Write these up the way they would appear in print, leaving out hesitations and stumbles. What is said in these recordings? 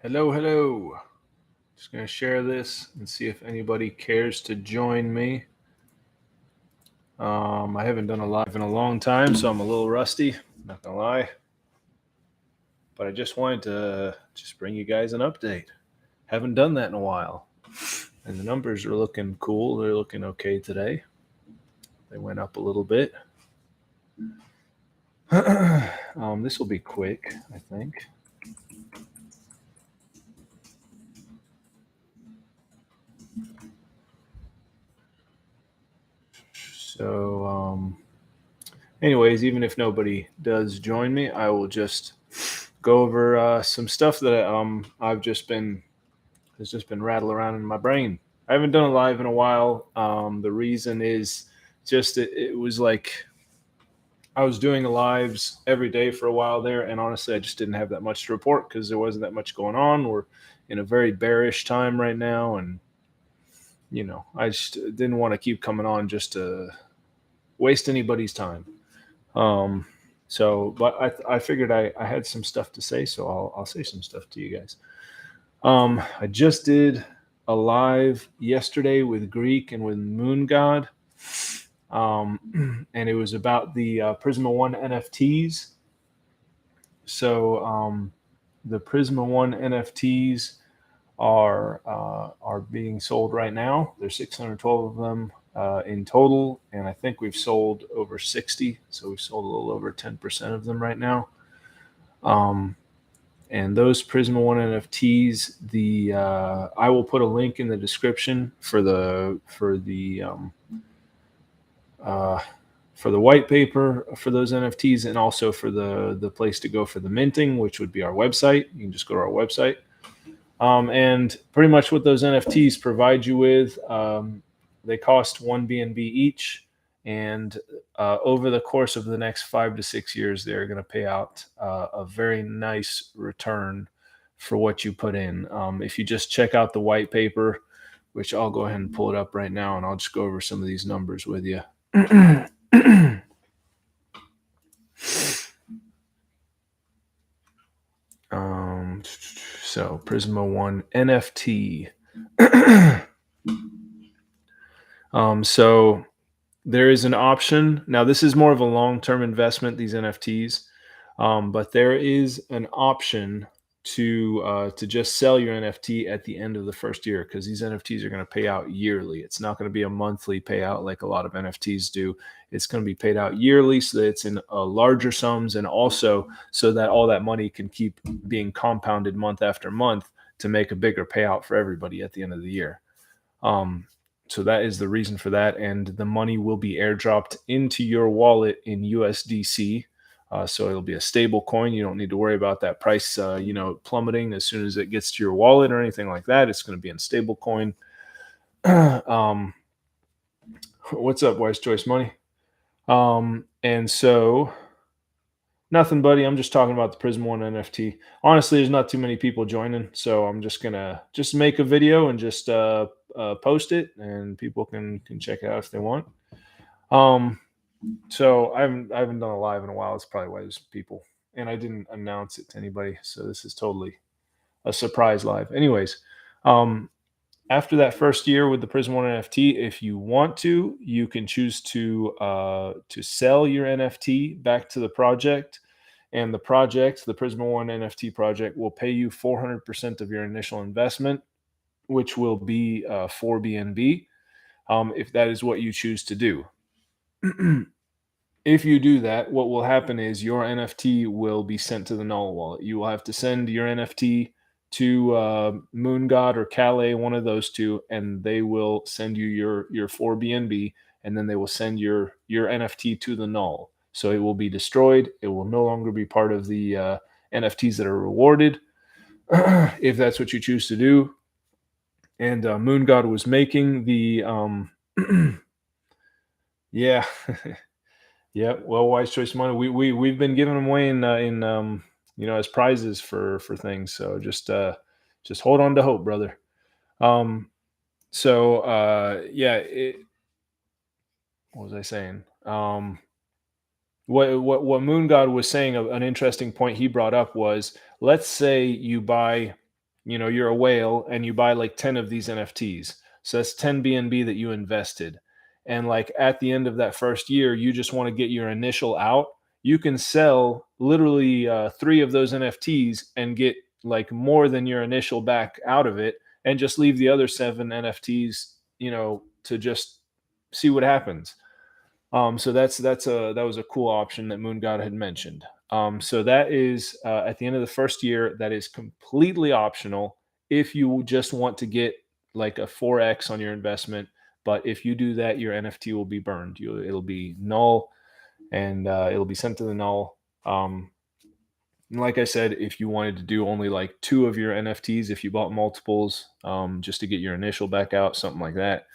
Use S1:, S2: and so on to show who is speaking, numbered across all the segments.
S1: Hello. Just going to share this and see if anybody cares to join me. I haven't done a live in a long time, so I'm a little rusty, not going to lie. But I just wanted to just bring you guys an update. Haven't done that in a while. And the numbers are looking cool. They're looking okay today. They went up a little bit. This will be quick, I think. So, anyways, even if nobody does join me, I will just go over some stuff that I've just been has just been rattling around in my brain. I haven't done a live in a while. The reason is just it was like I was doing lives every day for a while there, and honestly, I just didn't have that much to report because there wasn't that much going on. We're in a very bearish time right now, and I just didn't want to keep coming on just to waste anybody's time. Um, but I figured I had some stuff to say, so I'll say some stuff to you guys. I just did a live yesterday with Greek and with Moon God, and it was about the Prisma One NFTs. So the Prisma One NFTs are being sold right now. There's 612 of them in total, and I think we've sold over 60. So we've sold a little over 10% of them right now. And those Prisma One NFTs, I will put a link in the description for the white paper for those NFTs, and also for the place to go for the minting, which would be our website. You can just go to our website. And pretty much what those NFTs provide you with, they cost one BNB each, and over the course of the next 5 to 6 years, they're going to pay out a very nice return for what you put in. If you just check out the white paper, which I'll go ahead and pull it up right now, and I'll just go over some of these numbers with you. So Prisma One NFT. So there is an option. Now, this is more of a long-term investment, these NFTs, but there is an option to just sell your NFT at the end of the first year, because these NFTs are going to pay out yearly. It's not going to be a monthly payout like a lot of NFTs do. It's going to be paid out yearly, so that it's in larger sums, and also so that all that money can keep being compounded month after month to make a bigger payout for everybody at the end of the year. So that is the reason for that, and the money will be airdropped into your wallet in USDC. So it'll be a stable coin. You don't need to worry about that price, plummeting as soon as it gets to your wallet or anything like that. It's going to be in stable coin. What's up, Wise Choice Money? And so nothing, buddy. I'm just talking about the Prism One NFT. Honestly, there's not too many people joining, so I'm just gonna make a video and just post it, and people can check it out if they want. So I haven't done a live in a while. That's probably why there's people, and I didn't announce it to anybody, so this is totally a surprise live. Anyways, after that first year with the Prism One NFT, if you want to, you can choose to sell your NFT back to the project, and the Prisma One NFT project, will pay you 400% of your initial investment, which will be 4 BNB, if that is what you choose to do. If you do that, what will happen is your NFT will be sent to the Null wallet. You will have to send your NFT to Moon God or Calais, one of those two, and they will send you your 4 BNB, and then they will send your NFT to the Null. So it will be destroyed. It will no longer be part of the NFTs that are rewarded, if that's what you choose to do. And Moon God was making the yeah. Yeah, well, Wise Choice Money, we've been giving them away in as prizes for things. So just hold on to hope, brother. What was I saying? What Moon God was saying, an interesting point he brought up was, let's say you buy you're a whale and you buy like 10 of these NFTs. So that's 10 BNB that you invested. And like at the end of that first year, you just want to get your initial out. You can sell literally 3 of those NFTs and get like more than your initial back out of it, and just leave the other 7 NFTs, to just see what happens. So that was a cool option that Moon God had mentioned. So that is at the end of the first year. That is completely optional if you just want to get like a 4x on your investment. But if you do that, your NFT will be burned. It'll be null, and it'll be sent to the null. And like I said, if you wanted to do only like 2 of your NFTs, if you bought multiples, just to get your initial back out, something like that,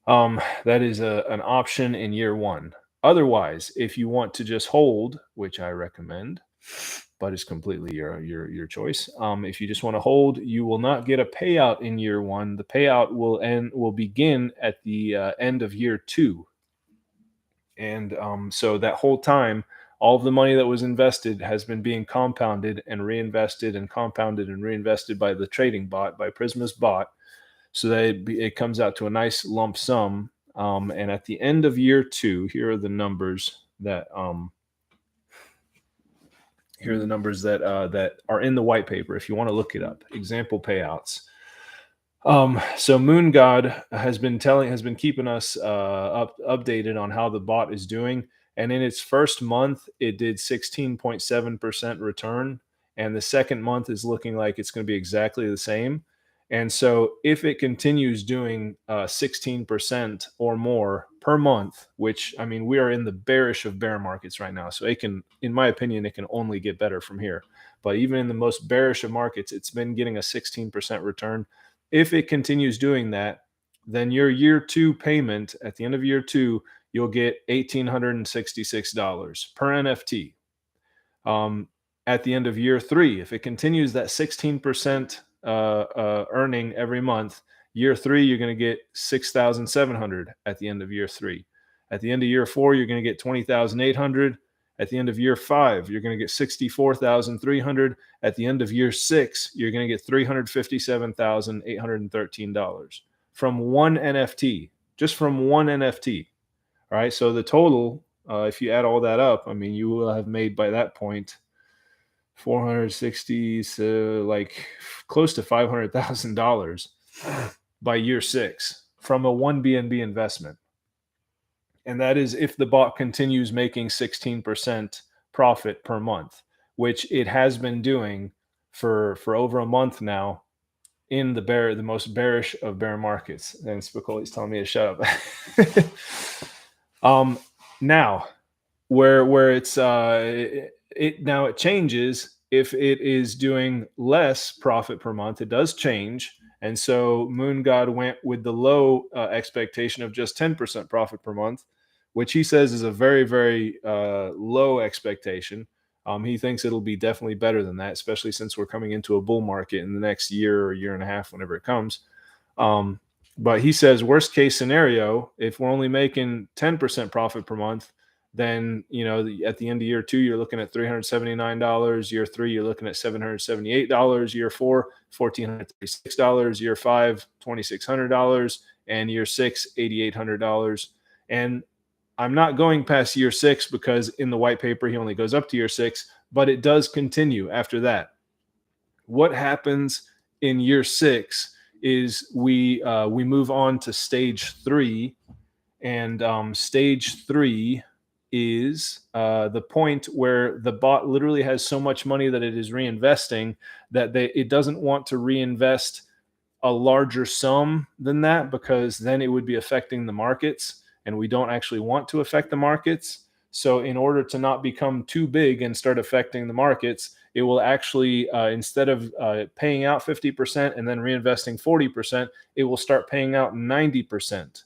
S1: that is an option in year 1. Otherwise, if you want to just hold, which I recommend, but it's completely your choice. If you just want to hold, you will not get a payout in year 1. The payout will begin at the end of year 2. And so that whole time, all of the money that was invested has been being compounded and reinvested and compounded and reinvested by the trading bot, by Prisma's bot, so that it comes out to a nice lump sum. And at the end of year 2, here are the numbers that that are in the white paper. If you want to look it up, example payouts. So Moon God has been keeping us updated on how the bot is doing. And in its first month, it did 16.7% return. And the second month is looking like it's going to be exactly the same. And so if it continues doing 16% or more per month, which, I mean, we are in the bearish of bear markets right now. So it can, in my opinion, it can only get better from here. But even in the most bearish of markets, it's been getting a 16% return. If it continues doing that, then your year 2 payment at the end of year 2, you'll get $1,866 per NFT. At the end of year 3, if it continues that 16% earning every month, year 3, you're going to get 6,700 at the end of year 3. At the end of year 4, you're going to get 20,800. At the end of year 5, you're going to get 64,300. At the end of year 6, you're going to get $357,813 from one NFT, just from one NFT. All right. So the total, if you add all that up, I mean, you will have made by that point 460, so like close to $500,000 by year 6 from a 1 BNB investment. And that is if the bot continues making 16% profit per month, which it has been doing for over a month now in the most bearish of bear markets. And Spicoli's telling me to shut up. Now, where it's it changes. If it is doing less profit per month, it does change. And so Moon God went with the low expectation of just 10% profit per month, which he says is a very, very low expectation. He thinks it'll be definitely better than that, especially since we're coming into a bull market in the next year or year and a half, whenever it comes. But he says worst case scenario, if we're only making 10% profit per month, then, at the end of year 2, you're looking at $379. Year 3, you're looking at $778. Year 4, $1,436. Year 5, $2,600. And year 6, $8,800. And I'm not going past year 6 because in the white paper, he only goes up to year 6, but it does continue after that. What happens in year 6 is we move on to stage 3, and stage 3 is the point where the bot literally has so much money that it is reinvesting that it doesn't want to reinvest a larger sum than that, because then it would be affecting the markets, and we don't actually want to affect the markets. So in order to not become too big and start affecting the markets, it will actually, instead of paying out 50% and then reinvesting 40%, it will start paying out 90%.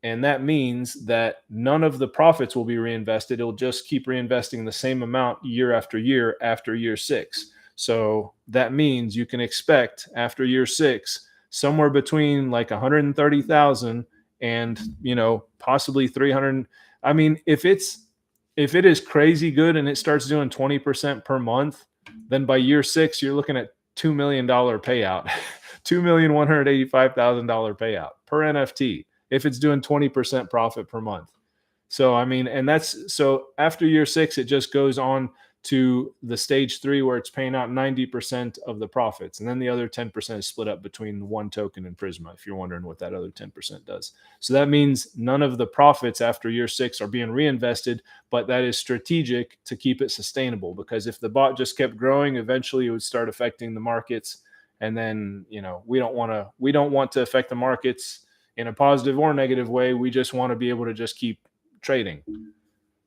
S1: And that means that none of the profits will be reinvested. It'll just keep reinvesting the same amount year after year after year 6. So that means you can expect after year 6 somewhere between like 130,000 and possibly 300. I mean, if it is crazy good and it starts doing 20% per month, then by year 6 you're looking at $2 million payout, $2,185,000 payout per NFT if it's doing 20% profit per month. So, I mean, and that's so after year 6, it just goes on to the stage 3 where it's paying out 90% of the profits. And then the other 10% is split up between one token and Prisma, if you're wondering what that other 10% does. So that means none of the profits after year 6 are being reinvested, but that is strategic to keep it sustainable, because if the bot just kept growing, eventually it would start affecting the markets. And then, we don't want to affect the markets in a positive or negative way. We just want to be able to just keep trading.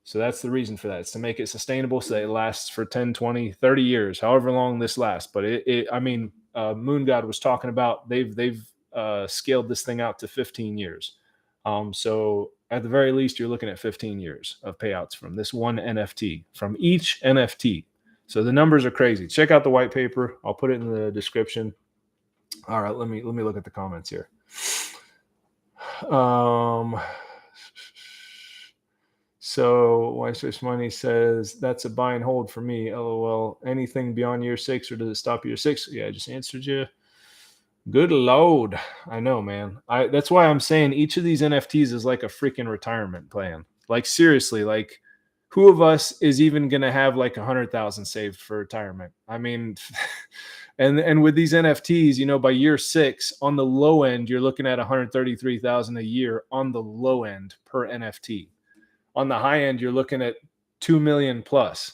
S1: So that's the reason for that. It's to make it sustainable so that it lasts for 10, 20, 30 years, however long this lasts. But Moon God was talking about they've scaled this thing out to 15 years. So at the very least, you're looking at 15 years of payouts from this one NFT, from each NFT. So the numbers are crazy. Check out the white paper. I'll put it in the description. All right, let me look at the comments here. So Wise Fish Money says that's a buy and hold for me. LOL. Anything beyond year 6, or does it stop year 6? Yeah, I just answered you. Good load. I know, man. That's why I'm saying each of these NFTs is like a freaking retirement plan. Like, seriously, like, who of us is even gonna have like 100,000 saved for retirement? I mean, and with these NFTs, by year 6, on the low end, you're looking at 133,000 a year on the low end per NFT. On the high end, you're looking at 2 million plus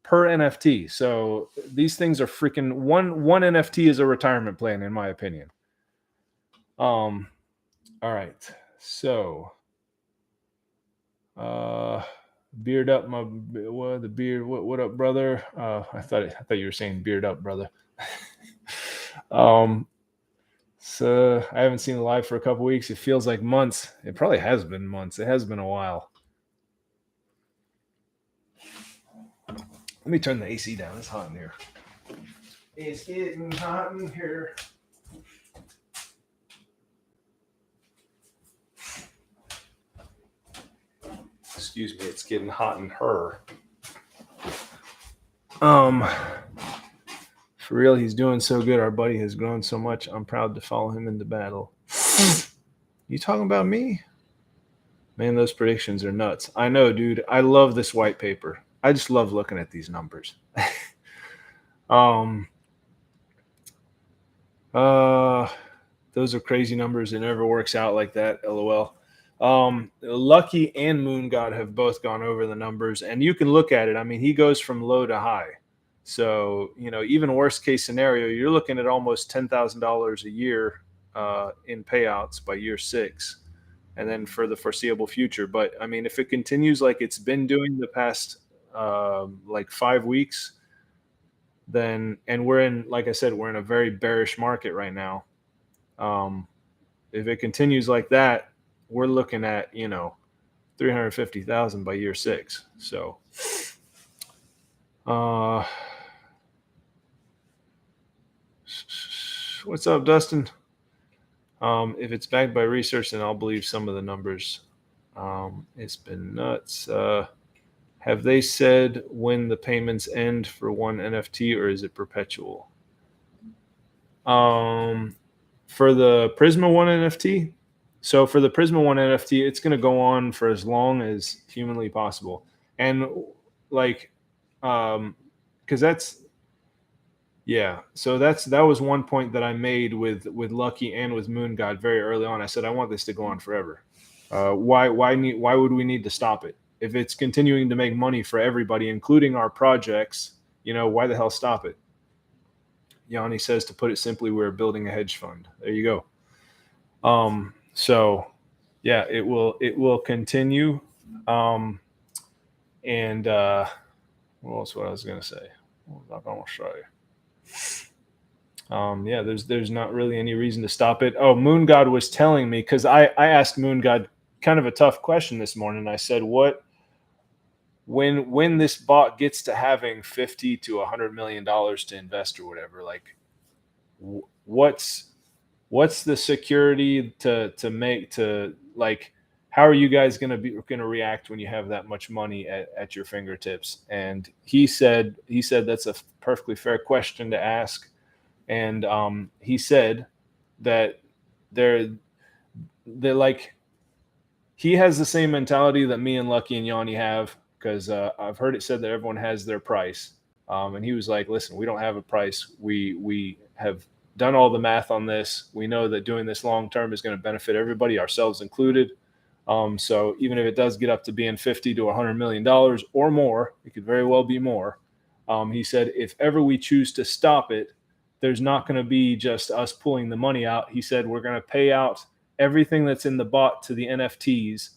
S1: per NFT. So these things are freaking one NFT is a retirement plan, in my opinion. All right. So beard up the beard. What up, brother? I thought you were saying beard up, brother. So I haven't seen the live for a couple weeks. It feels like months. It probably has been months. It has been a while. Let me turn the AC down. It's hot in here. It's getting hot in here. Excuse me, it's getting hot in her. For real, he's doing so good. Our buddy has grown so much. I'm proud to follow him into battle. You talking about me? Man, those predictions are nuts. I know, dude. I love this white paper. I just love looking at these numbers. Those are crazy numbers. It never works out like that. LOL. Lucky and Moon God have both gone over the numbers, and you can look at it. I mean, he goes from low to high. So, even worst case scenario, you're looking at almost $10,000 a year in payouts by year 6, and then for the foreseeable future. But I mean, if it continues like it's been doing the past like 5 weeks, then, and we're in, like I said, we're in a very bearish market right now. If it continues like that, we're looking at 350,000 by year 6. So, what's up, Dustin? If it's backed by research, then I'll believe some of the numbers. It's been nuts. Have they said when the payments end for one NFT, or is it perpetual? For the Prisma One NFT. So for the Prisma One NFT, it's going to go on for as long as humanly possible. And like, because so that was one point that I made with Lucky and with Moon God very early on. I said I want this to go on forever. Why would we need to stop it if it's continuing to make money for everybody, including our projects? Why the hell stop it? Yanni says, to put it simply, we're building a hedge fund. There you go. So yeah, it will continue. And what else? What I was gonna say? What was I gonna say? Yeah, there's not really any reason to stop it. Oh, Moon God was telling me, because I asked Moon God kind of a tough question this morning. I said, when this bot gets to having $50 to $100 million to invest or whatever, like what's the security to make, to like, how are you guys going to react when you have that much money at your fingertips? And he said that's a perfectly fair question to ask. and he said that they're like, he has the same mentality that me and Lucky and Yanni have, because I've heard it said that everyone has their price. And he was like, "Listen, we don't have a price. We have done all the math on this. We know that doing this long term is going to benefit everybody, ourselves included. So even if it does get up to being $50 to $100 million or more, it could very well be more." He said, "If ever we choose to stop it, there's not going to be just us pulling the money out." He said, "We're going to pay out everything that's in the bot to the NFTs,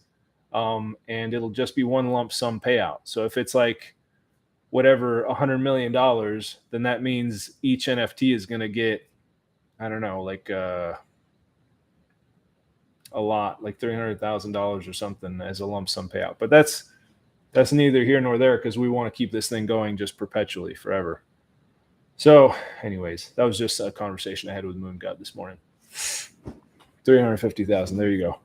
S1: and it'll just be one lump sum payout. So if it's like whatever $100 million, then that means each NFT is going to get, I don't know, like a lot, like $300,000 or something as a lump sum payout." But that's neither here nor there, because we want to keep this thing going just perpetually forever. So, anyways, that was just a conversation I had with Moon God this morning. 350,000. There you go.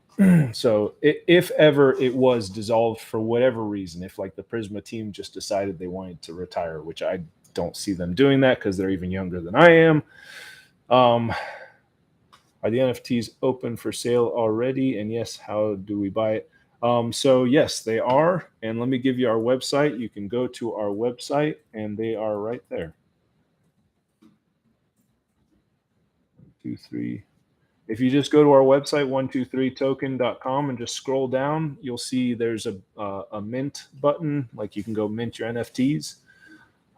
S1: So if ever it was dissolved for whatever reason, if like the Prisma team just decided they wanted to retire, which I don't see them doing that because they're even younger than I am. Are the NFTs open for sale already? And yes, how do we buy it? So yes, they are. And let me give you our website. You can go to our website and they are right there. 2, 3. If you just go to our website, 123token.com, and just scroll down, you'll see there's a mint button. Like you can go mint your NFTs.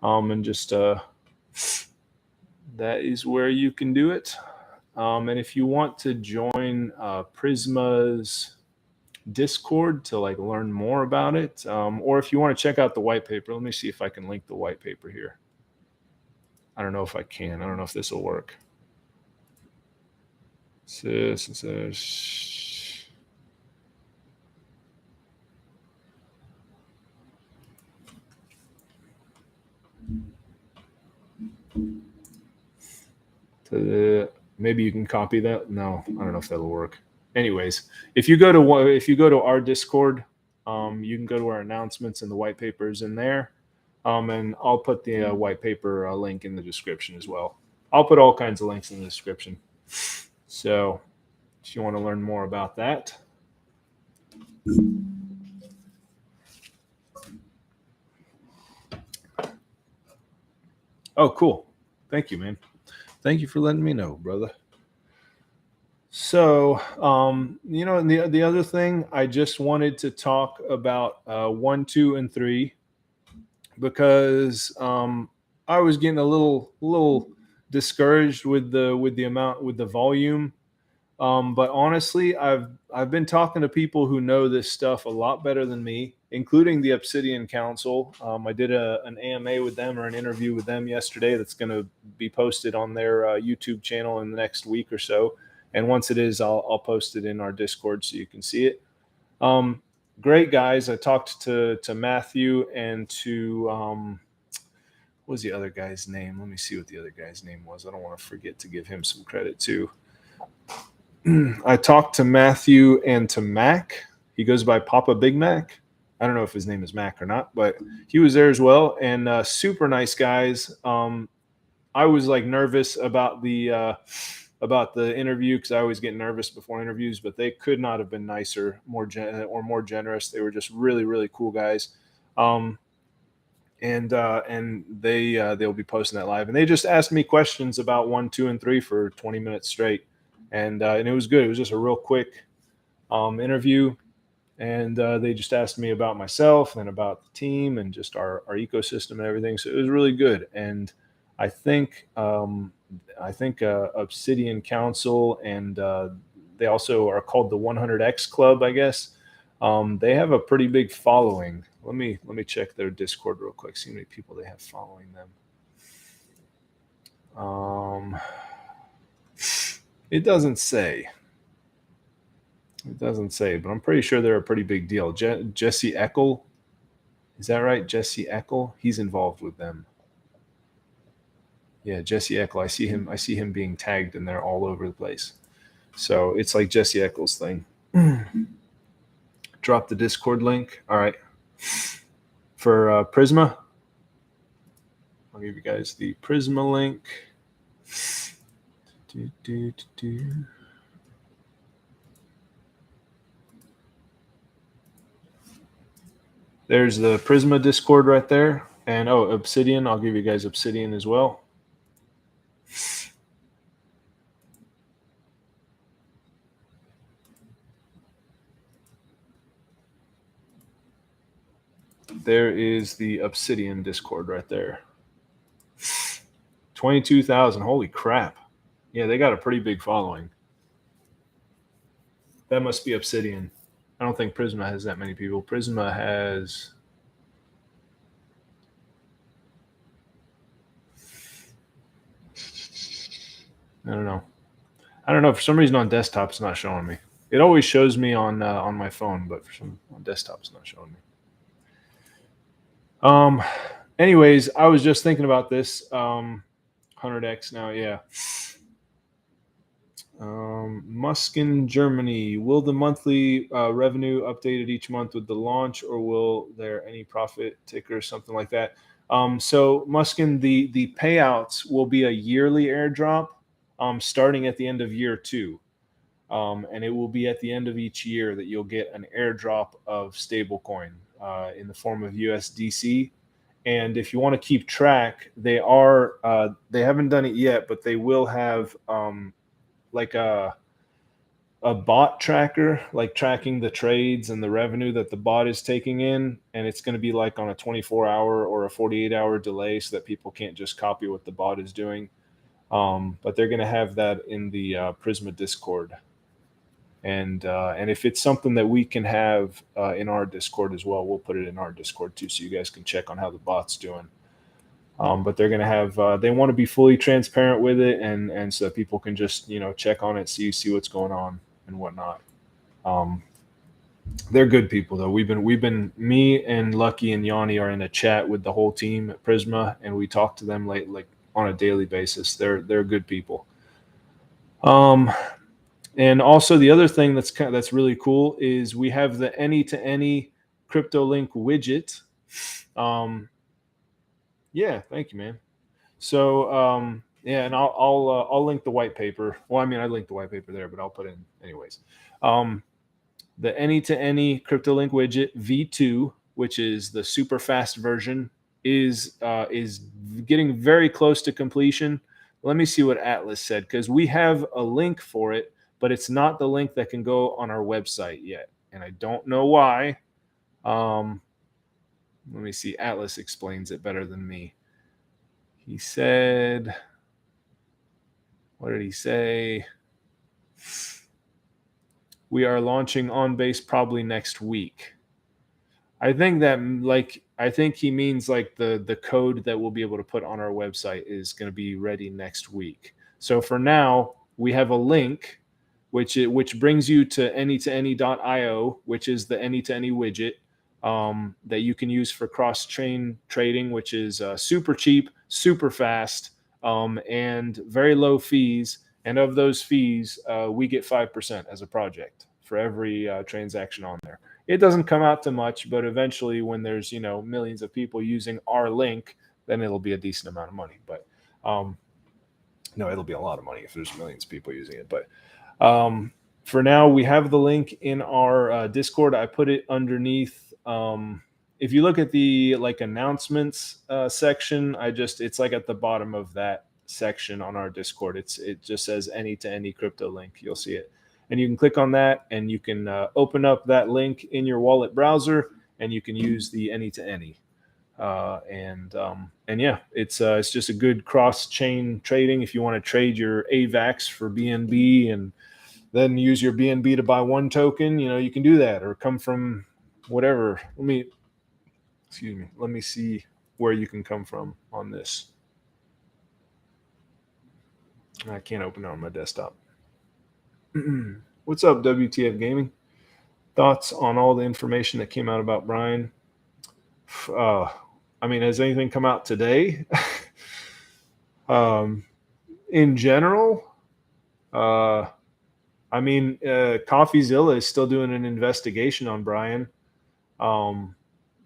S1: And just that is where you can do it. And if you want to join Prisma's Discord to like learn more about it, or if you want to check out the white paper, let me see if I can link the white paper here. I don't know if I can. I don't know if this will work. Maybe you can copy that. No, I don't know if that'll work. Anyways, if you go to our Discord, you can go to our announcements, and the white paper is in there. And I'll put the white paper link in the description as well. I'll put all kinds of links in the description. So if you want to learn more about that. Oh, cool. Thank you, man. Thank you for letting me know, brother. So, and the other thing, I just wanted to talk about 1, 2, and 3, because I was getting a little discouraged with the volume. But honestly, I've been talking to people who know this stuff a lot better than me, including the Obsidian Council. I did an AMA with them, or an interview with them yesterday, that's going to be posted on their YouTube channel in the next week or so. And once it is, I'll post it in our Discord so you can see it. Great guys. I talked to Matthew and to what was the other guy's name? Let me see what the other guy's name was. I don't want to forget to give him some credit too. I talked to Matthew and to Mac. He goes by Papa Big Mac. I don't know if his name is Mac or not, but he was there as well. And super nice guys. I was like nervous about the interview, because I always get nervous before interviews, but they could not have been nicer, more generous. They were just really, really cool guys. And they'll be posting that live. And they just asked me questions about 1, 2, and 3 for 20 minutes straight. And it was good. It was just a real quick interview. And they just asked me about myself and about the team and just our ecosystem and everything. So it was really good. And I think Obsidian Council, and they also are called the 100X Club, I guess. They have a pretty big following. Let me check their Discord real quick, see how many people they have following them. It doesn't say. But I'm pretty sure they're a pretty big deal. Jesse Eckel, is that right? Jesse Eckel, he's involved with them. Yeah, Jesse Eckel. I see him being tagged in there all over the place. So it's like Jesse Eckel's thing. Drop the Discord link. All right. For Prisma, I'll give you guys the Prisma link. There's the Prisma Discord right there. And Obsidian. I'll give you guys Obsidian as well. There is the Obsidian Discord right there. 22,000. Holy crap. Yeah, they got a pretty big following. That must be Obsidian. I don't think Prisma has that many people. Prisma has... I don't know. For some reason on desktop it's not showing me. It always shows me on my phone, but on desktop it's not showing me. Anyways, I was just thinking about this. 100x now, yeah. Muskin, Germany. Will the monthly revenue updated each month with the launch, or will there any profit ticker, something like that? So Muskin, the payouts will be a yearly airdrop, starting at the end of year 2. And it will be at the end of each year that you'll get an airdrop of stablecoin in the form of USDC. And if you want to keep track, they haven't done it yet, but they will have like a bot tracker, like tracking the trades and the revenue that the bot is taking in. And it's going to be like on a 24-hour or a 48-hour delay so that people can't just copy what the bot is doing. But they're going to have that in the Prisma Discord. And if it's something that we can have in our Discord as well, we'll put it in our Discord too, so you guys can check on how the bot's doing. But they're going to have, they want to be fully transparent with it, and so people can just, check on it, see what's going on and whatnot. They're good people though. We've been me and Lucky and Yanni are in a chat with the whole team at Prisma, and we talk to them like on a daily basis. They're good people. And also the other thing that's really cool is we have the any-to-any CryptoLink widget. Yeah, thank you, man. So yeah, and I'll link the white paper. Well, I mean, I linked the white paper there, but I'll put it in anyways. The any-to-any CryptoLink widget V2, which is the super fast version, is getting very close to completion. Let me see what Atlas said, because we have a link for it, but it's not the link that can go on our website yet, and I don't know why. Let me see. Atlas explains it better than me. He said, what did he say? We are launching on base probably next week. I think he means like the code that we'll be able to put on our website is going to be ready next week. So for now, we have a link which brings you to any-to-any.io, which is the any-to-any widget that you can use for cross-chain trading, which is super cheap, super fast, and very low fees. And of those fees, we get 5% as a project for every transaction on there. It doesn't come out to much, but eventually when there's, millions of people using our link, then it'll be a decent amount of money. But no, it'll be a lot of money if there's millions of people using it. But for now, we have the link in our Discord. I put it underneath. If you look at the announcements section, it's like at the bottom of that section on our Discord. It just says any-to-any crypto link. You'll see it, and you can click on that, and you can open up that link in your wallet browser, and you can use the any-to-any. And yeah, it's just a good cross-chain trading. If you want to trade your AVAX for BNB and then use your BNB to buy one token, you can do that, or come from whatever. Let me see where you can come from on this. I can't open it on my desktop. What's up, WTF Gaming? Thoughts on all the information that came out about Brian? Has anything come out today? In general, CoffeeZilla is still doing an investigation on Brian.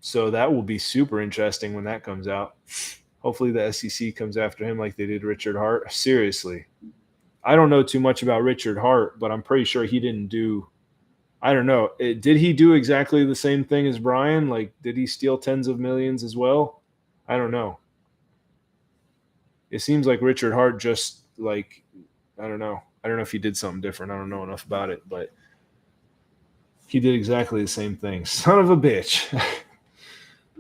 S1: So that will be super interesting when that comes out. Hopefully the SEC comes after him like they did Richard Hart. Seriously. I don't know too much about Richard Hart, but I'm pretty sure he didn't do, I don't know. Did he do exactly the same thing as Brian? Like, did he steal tens of millions as well? I don't know. It seems like Richard Hart just like, I don't know. I don't know if he did something different. I don't know enough about it, but he did exactly the same thing. Son of a bitch.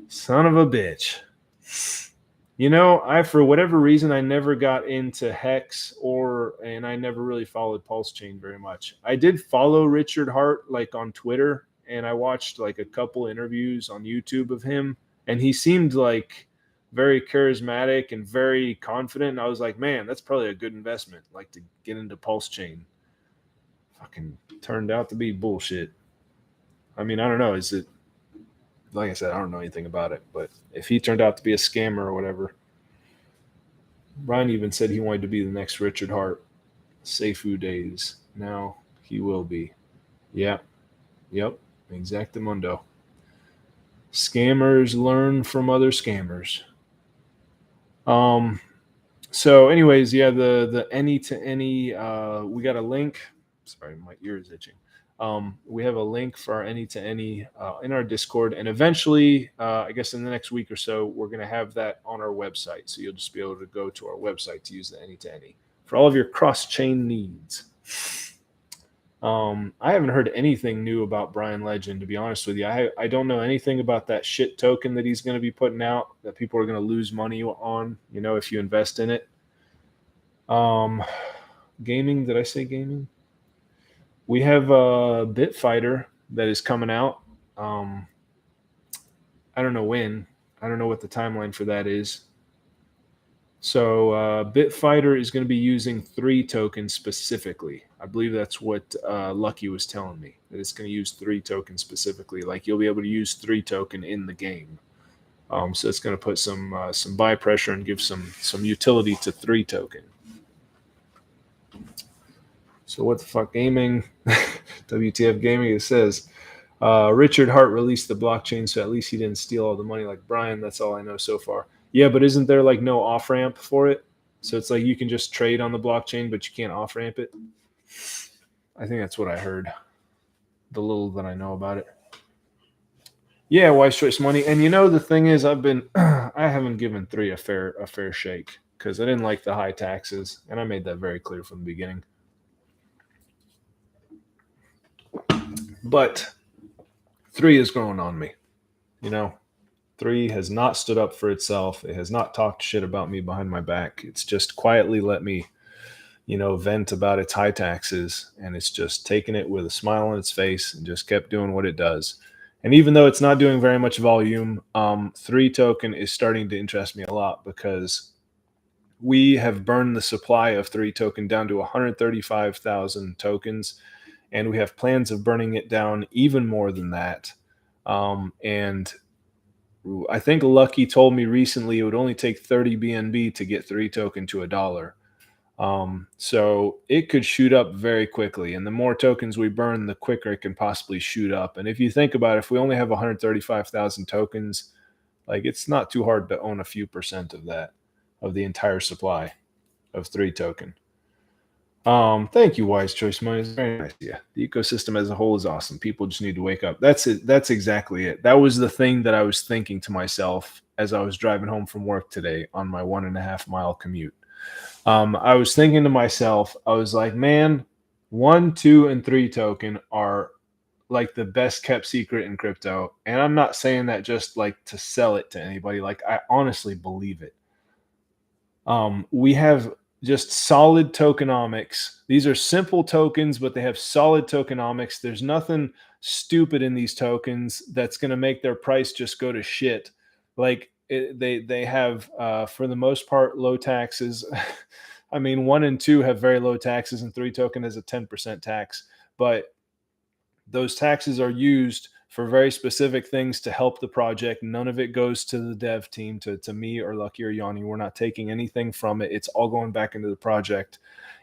S1: Son of a bitch. You know, for whatever reason, I never got into Hex and I never really followed Pulse Chain very much. I did follow Richard Hart like on Twitter, and I watched like a couple interviews on YouTube of him, and he seemed like very charismatic and very confident. And I was like, man, that's probably a good investment, like to get into Pulse Chain. Fucking turned out to be bullshit. I mean, I don't know. Is it, like I said, I don't know anything about it, but if he turned out to be a scammer or whatever, Brian even said he wanted to be the next Richard Hart. Seifu days. Now he will be. Yeah. Yep. Exactamundo. Scammers learn from other scammers. So anyways, yeah, the any to any, we got a link. Sorry, my ear is itching. We have a link for our any to any in our Discord, and eventually, I guess in the next week or so, we're going to have that on our website. So you'll just be able to go to our website to use the any to any for all of your cross chain needs. I haven't heard anything new about Brian Legend, to be honest with you. I don't know anything about that shit token that he's going to be putting out that people are going to lose money on, you know, if you invest in it. Gaming, did I say gaming? We have a Bitfighter that is coming out. I don't know when. I don't know what the timeline for that is. So Bitfighter is going to be using 3 tokens specifically. I believe that's what Lucky was telling me, that it's going to use 3 tokens specifically. Like you'll be able to use 3 token in the game. So it's going to put some buy pressure and give some utility to 3 token. So what the fuck, gaming? WTF gaming, it says Richard Hart released the blockchain, so at least he didn't steal all the money like Brian. That's all I know so far. Yeah, but isn't there like no off ramp for it? So it's like you can just trade on the blockchain, but you can't off ramp it. I think that's what I heard. The little that I know about it. Yeah, wise choice money. And you know the thing is, I haven't given 3 a fair shake because I didn't like the high taxes, and I made that very clear from the beginning. But 3 is growing on me. You know, 3 has not stood up for itself. It has not talked shit about me behind my back. It's just quietly let me, you know, vent about its high taxes, and it's just taken it with a smile on its face and just kept doing what it does. And even though it's not doing very much volume, 3 token is starting to interest me a lot because we have burned the supply of 3 token down to 135,000 tokens, and we have plans of burning it down even more than that. And I think Lucky told me recently it would only take 30 BNB to get 3 token to $1. So it could shoot up very quickly. And the more tokens we burn, the quicker it can possibly shoot up. And if you think about it, if we only have 135,000 tokens, like it's not too hard to own a few percent of that, of the entire supply of 3 token. Thank you, Wise Choice Money. It's very nice. Yeah, the ecosystem as a whole is awesome. People just need to wake up. That's it. That's exactly it. That was the thing that I was thinking to myself as I was driving home from work today on my 1.5 mile commute. I was thinking to myself, I was like, man, 1, 2, and 3 token are like the best kept secret in crypto. And I'm not saying that just like to sell it to anybody. Like I honestly believe it. We have just solid tokenomics. These are simple tokens, but they have solid tokenomics. There's nothing stupid in these tokens that's going to make their price just go to shit. Like they have, for the most part, low taxes. I mean, 1 and 2 have very low taxes, and 3 token has a 10% tax. But those taxes are used for very specific things to help the project. None of it goes to the dev team, to me or Lucky or Yanni. We're not taking anything from it. It's all going back into the project.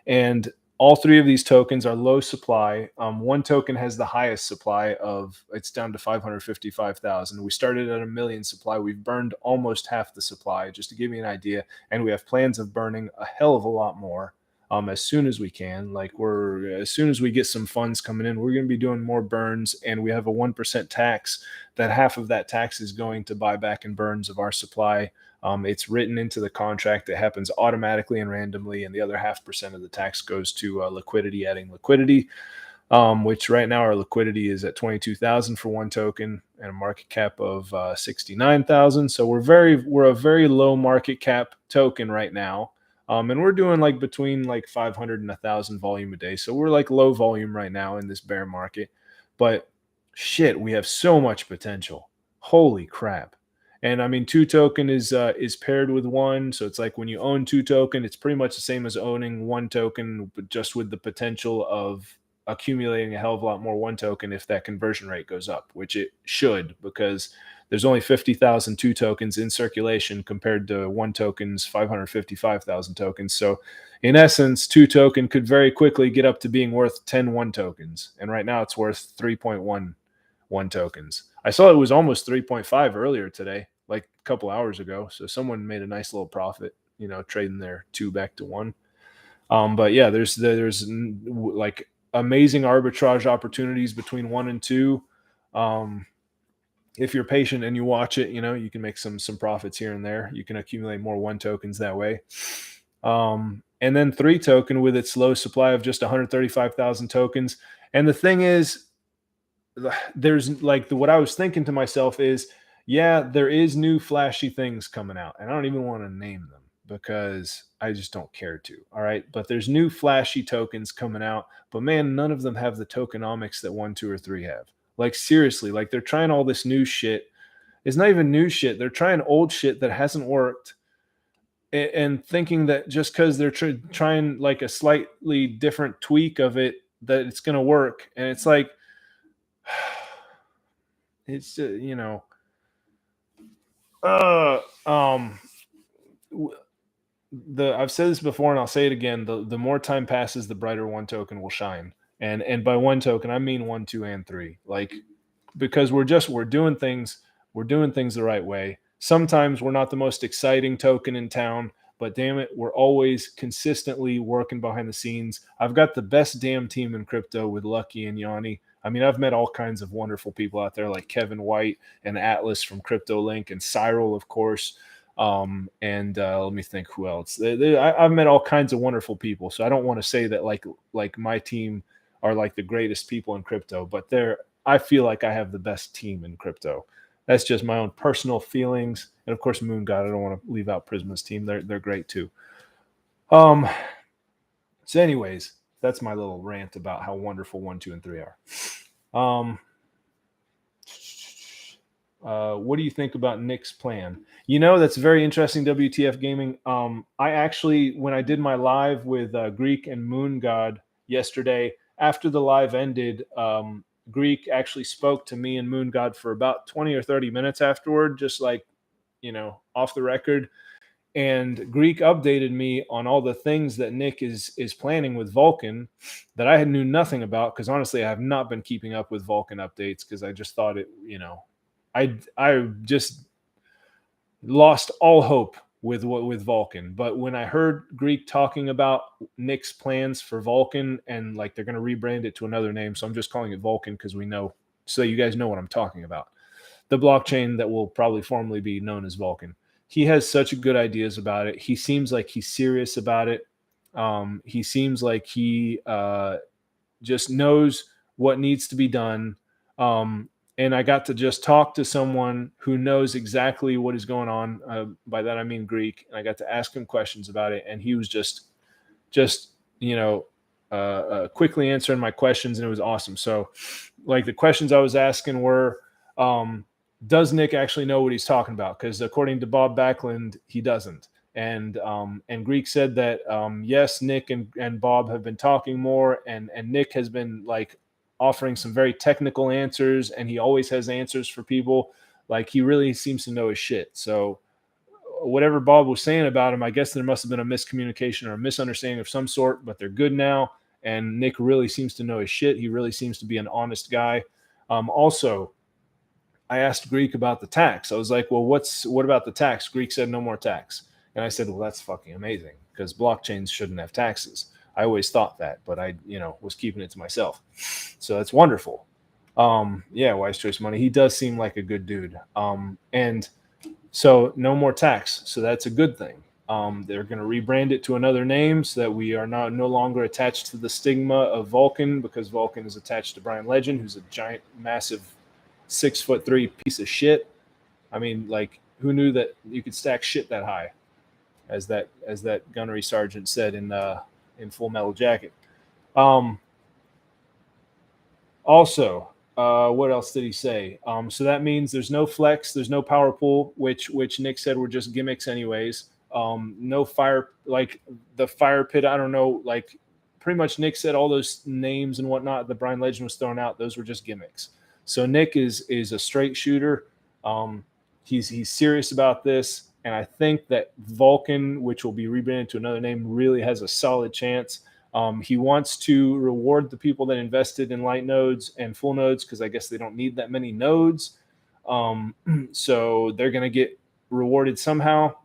S1: And All three of these tokens are low supply. One token has the highest supply of, it's down to 555,000. We started at a million supply. We've burned almost half the supply, just to give you an idea. And we have plans of burning a hell of a lot more as soon as we can. Like, as soon as we get some funds coming in, we're going to be doing more burns. And we have a 1% tax, that half of that tax is going to buyback and burns of our supply. It's written into the contract. It happens automatically and randomly, and the other 0.5% of the tax goes to liquidity, adding liquidity, which right now our liquidity is at 22,000 for one token and a market cap of 69,000. So we're a very low market cap token right now, and we're doing like between like 500 and 1,000 volume a day. So we're like low volume right now in this bear market, but shit, we have so much potential. Holy crap. And I mean, two token is paired with one, so it's like when you own two token, it's pretty much the same as owning one token, but just with the potential of accumulating a hell of a lot more one token if that conversion rate goes up, which it should, because there's only 50,000 two tokens in circulation compared to one token's 555,000 tokens. So in essence, two token could very quickly get up to being worth 10 one tokens, and right now it's worth 3.1 one tokens. I saw it was almost 3.5 earlier today, like a couple hours ago. So someone made a nice little profit, trading their two back to one. But yeah, there's like amazing arbitrage opportunities between one and two. If you're patient and you watch it, you can make some profits here and there. You can accumulate more one tokens that way. And then three token with its low supply of just 135,000 tokens. And the thing is, there's like what I was thinking to myself is, yeah, there is new flashy things coming out, and I don't even want to name them because I just don't care to. All right, but there's new flashy tokens coming out, but man, none of them have the tokenomics that one, two, or three have. Like seriously, like they're trying all this new shit. It's not even new shit. They're trying old shit that hasn't worked, and thinking that just because they're trying like a slightly different tweak of it, that it's going to work. And it's like, it's I've said this before and I'll say it again. The more time passes, the brighter one token will shine. And by one token, I mean 1, 2, and 3. Like, because we're doing things the right way. Sometimes we're not the most exciting token in town, but damn it, we're always consistently working behind the scenes. I've got the best damn team in crypto with Lucky and Yanni. I mean, I've met all kinds of wonderful people out there, like Kevin White and Atlas from CryptoLink, and Cyril, of course. And let me think who else. I've met all kinds of wonderful people. So I don't want to say that like my team are like the greatest people in crypto, but I feel like I have the best team in crypto. That's just my own personal feelings. And of course, Moon God, I don't want to leave out Prisma's team. They're great too. So anyways, that's my little rant about how wonderful 1, 2, and 3 are. What do you think about Nick's plan? That's very interesting, WTF Gaming. I actually, when I did my live with Greek and Moon God yesterday, after the live ended, Greek actually spoke to me and Moon God for about 20 or 30 minutes afterward, just like, off the record. And Greek updated me on all the things that Nick is planning with Vulcan that I knew nothing about, because honestly, I have not been keeping up with Vulcan updates because I just thought it, I just lost all hope with Vulcan. But when I heard Greek talking about Nick's plans for Vulcan, and like they're going to rebrand it to another name, so I'm just calling it Vulcan because we know, so you guys know what I'm talking about. The blockchain that will probably formally be known as Vulcan. He has such good ideas about it. He seems like he's serious about it. He seems like he just knows what needs to be done. And I got to just talk to someone who knows exactly what is going on. By that, I mean Greek. And I got to ask him questions about it. And he was just quickly answering my questions. And it was awesome. So like the questions I was asking were, does Nick actually know what he's talking about? Because according to Bob Backlund, he doesn't. And Greek said that yes, Nick and Bob have been talking more, and Nick has been like offering some very technical answers, and he always has answers for people. Like, he really seems to know his shit. So whatever Bob was saying about him, I guess there must have been a miscommunication or a misunderstanding of some sort, but they're good now. And Nick really seems to know his shit. He really seems to be an honest guy. Also, I asked Greek about the tax. I was like, well, what about the tax? Greek said no more tax. And I said, well, that's fucking amazing because blockchains shouldn't have taxes. I always thought that, but I, was keeping it to myself. So that's wonderful. Yeah, Wise Choice Money. He does seem like a good dude. And so no more tax. So that's a good thing. They're going to rebrand it to another name so that we are no longer attached to the stigma of Vulcan, because Vulcan is attached to Brian Legend, who's a giant, massive 6'3" piece of shit. I mean, like, who knew that you could stack shit that high, as that gunnery sergeant said in Full Metal Jacket. Also, what else did he say? So that means there's no flex, there's no power pool, which Nick said were just gimmicks anyways. No fire, like the fire pit. I don't know, like pretty much Nick said all those names and whatnot that Brian Legend was throwing out. Those were just gimmicks. So Nick is a straight shooter. He's serious about this, and I think that Vulcan, which will be rebranded to another name, really has a solid chance. He wants to reward the people that invested in light nodes and full nodes, because I guess they don't need that many nodes. So they're going to get rewarded somehow.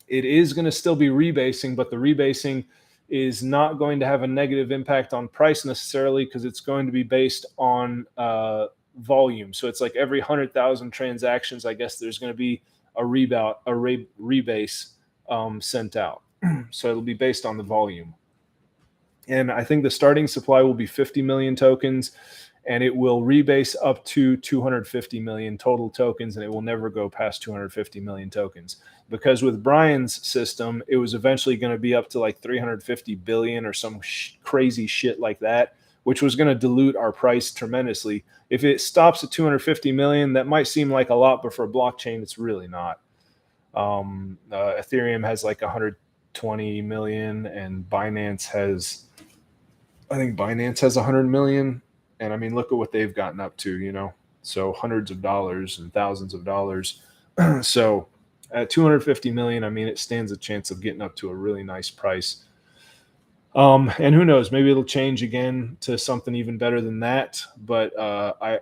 S1: It is going to still be rebasing, but the rebasing is not going to have a negative impact on price necessarily, because it's going to be based on volume. So it's like every 100,000 transactions, I guess there's going to be a rebase sent out. So it'll be based on the volume. And I think the starting supply will be 50 million tokens, and it will rebase up to 250 million total tokens, and it will never go past 250 million tokens. Because with Brian's system, it was eventually going to be up to like 350 billion or some crazy shit like that, which was going to dilute our price tremendously. If it stops at 250 million, that might seem like a lot, but for a blockchain, it's really not. Ethereum has like 120 million, and Binance has 100 million. And I mean, look at what they've gotten up to, so hundreds of dollars and thousands of dollars. So at 250 million, I mean, it stands a chance of getting up to a really nice price. And who knows, maybe it'll change again to something even better than that. But I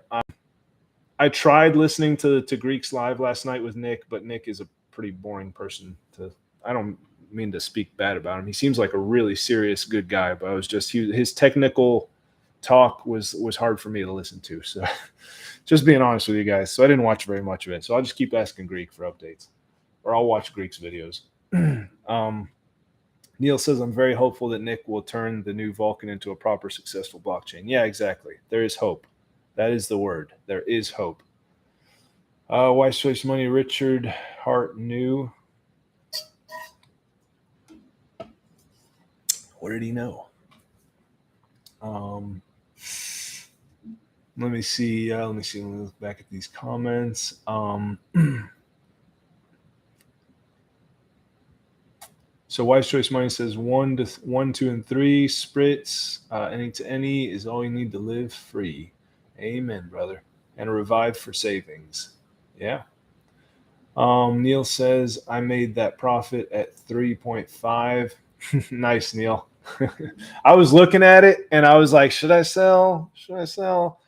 S1: tried listening to Greek's live last night with Nick, but Nick is a pretty boring person I don't mean to speak bad about him. He seems like a really serious, good guy, but his technical talk was hard for me to listen to. So just being honest with you guys. So I didn't watch very much of it. So I'll just keep asking Greek for updates, or I'll watch Greek's videos. Neil says, I'm very hopeful that Nick will turn the new Vulcan into a proper, successful blockchain. Yeah, exactly. There is hope. That is the word. There is hope. Wise Choice Money, Richard Hart New. What did he know? Let me see. Let me look back at these comments. So Wise Choice Money says 1, 2, and 3 spritz. Any to any is all you need to live free. Amen, brother. And a revive for savings. Yeah. Neil says I made that profit at 3.5. Nice, Neil. I was looking at it and I was like, should I sell?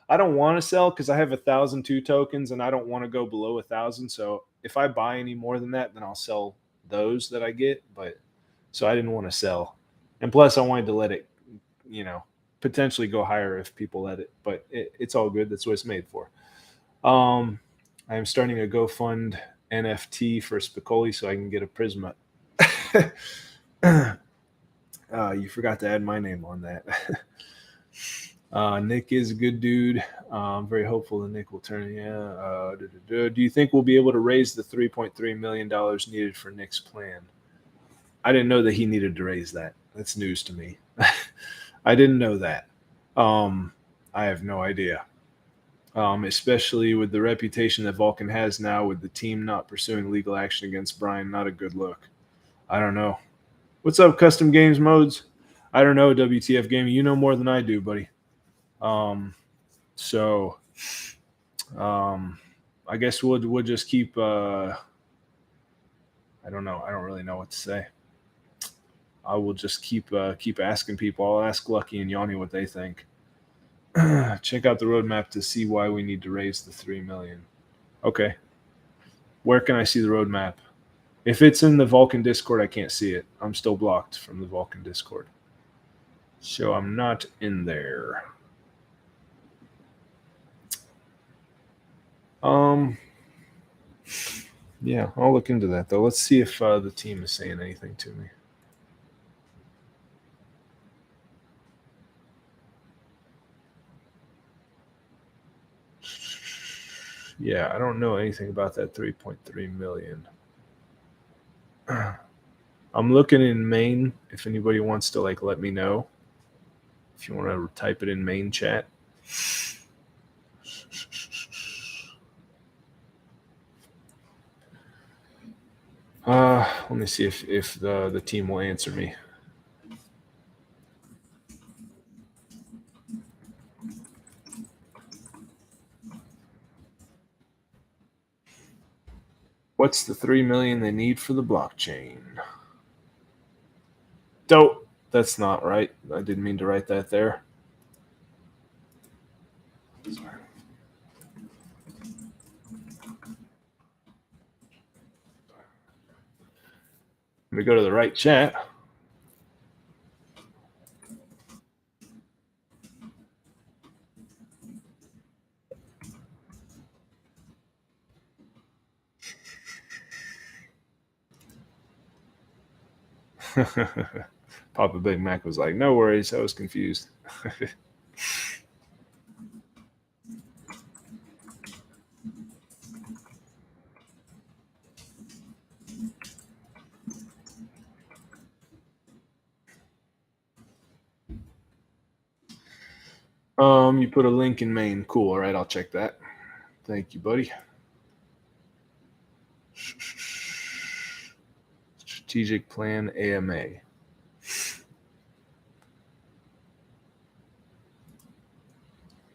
S1: I don't want to sell because I have 1,002 tokens and I don't want to go below 1,000. So if I buy any more than that, then I'll sell those that I get. But so I didn't want to sell. And plus I wanted to let it, potentially go higher if people let it, but it's all good. That's what it's made for. I am starting a GoFund NFT for Spicoli so I can get a Prisma. You forgot to add my name on that. Nick is a good dude. I'm very hopeful that Nick will turn. Yeah. Do you think we'll be able to raise the $3.3 million needed for Nick's plan? I didn't know that he needed to raise that. That's news to me. I didn't know that. I have no idea. Especially with the reputation that Vulcan has now, with the team not pursuing legal action against Brian. Not a good look. I don't know. What's up, Custom Games Modes? I don't know, WTF Gaming. You know more than I do, buddy. So I guess we'll just keep. I don't know. I don't really know what to say. I will just keep asking people. I'll ask Lucky and Yanni what they think. Check out the roadmap to see why we need to raise the 3 million. Okay. Where can I see the roadmap? If it's in the Vulcan Discord, I can't see it. I'm still blocked from the Vulcan Discord. So I'm not in there. Yeah, I'll look into that though. Let's see if the team is saying anything to me. Yeah, I don't know anything about that 3.3 million. I'm looking in main if anybody wants to like let me know. If you want to type it in main chat. Let me see if the team will answer me. What's the 3 million they need for the blockchain? Dope. That's not right. I didn't mean to write that there. Sorry. Let me go to the right chat. Papa Big Mac was like, no worries. I was confused. You put a link in main. Cool. All right, I'll check that. Thank you, buddy. Strategic Plan AMA.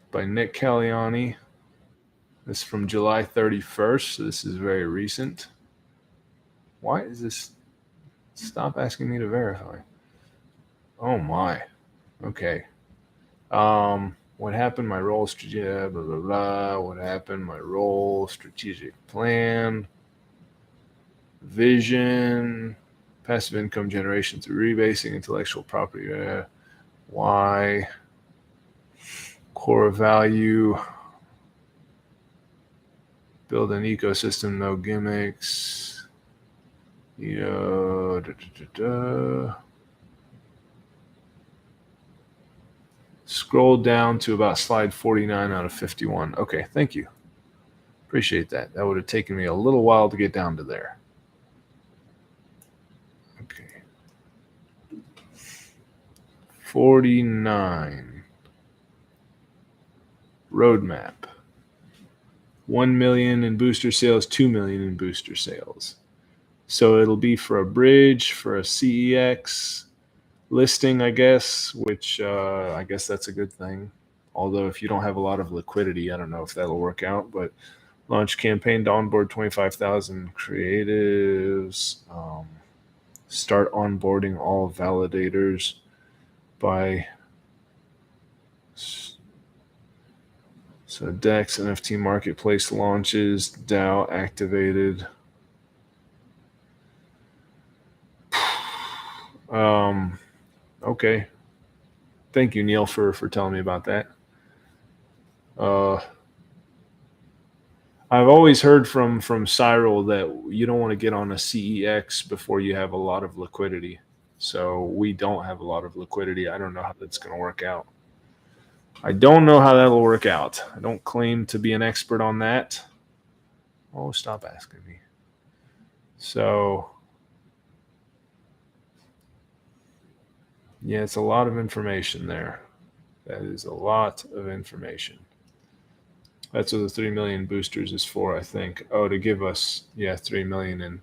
S1: By Nick Caliani. This is from July 31st, so this is very recent. Why is this? Stop asking me to verify. Oh my. Okay. What happened? My role, strategic, blah, blah, blah. What happened? My role, strategic plan, vision, passive income generation through rebasing, intellectual property. Why? Core value. Build an ecosystem, no gimmicks. Scroll down to about slide 49 out of 51. Okay, thank you. Appreciate that. That would have taken me a little while to get down to there. Okay. 49. Roadmap. 1 million in booster sales, 2 million in booster sales. So it'll be for a bridge, for a CEX listing, I guess, which I guess that's a good thing. Although if you don't have a lot of liquidity, I don't know if that'll work out. But launch campaign to onboard 25,000 creatives. Start onboarding all validators by... So DEX, NFT Marketplace launches, DAO activated. Okay. Thank you, Neil, for telling me about that. I've always heard from Cyril that you don't want to get on a CEX before you have a lot of liquidity. So we don't have a lot of liquidity. I don't know how that's going to work out. I don't know how that'll work out. I don't claim to be an expert on that. Oh, stop asking me. So, yeah, it's a lot of information there. That is a lot of information. That's what the 3 million boosters is for, I think. Oh, to give us, 3 million. And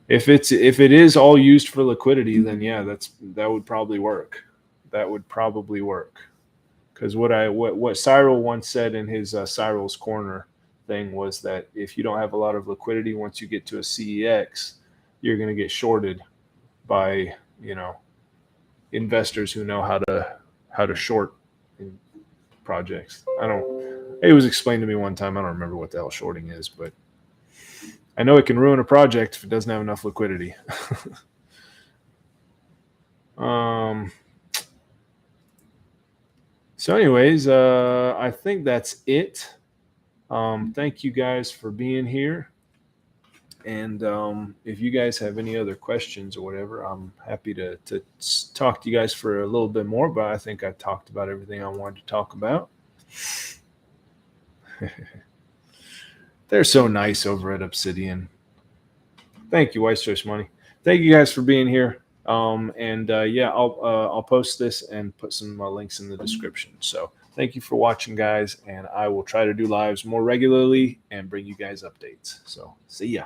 S1: if it is all used for liquidity, then that would probably work. That would probably work. Because what Cyril once said in his Cyril's Corner thing was that if you don't have a lot of liquidity, once you get to a CEX, you're going to get shorted by investors who know how to short in projects. It was explained to me one time. I don't remember what the hell shorting is, but I know it can ruin a project if it doesn't have enough liquidity. So anyways, I think that's it. Thank you guys for being here. And if you guys have any other questions or whatever, I'm happy to talk to you guys for a little bit more, but I think I talked about everything I wanted to talk about. They're so nice over at Obsidian. Thank you, White Choice Money. Thank you guys for being here. Yeah, I'll post this and put some links in the description. So thank you for watching, guys, and I will try to do lives more regularly and bring you guys updates. So see ya.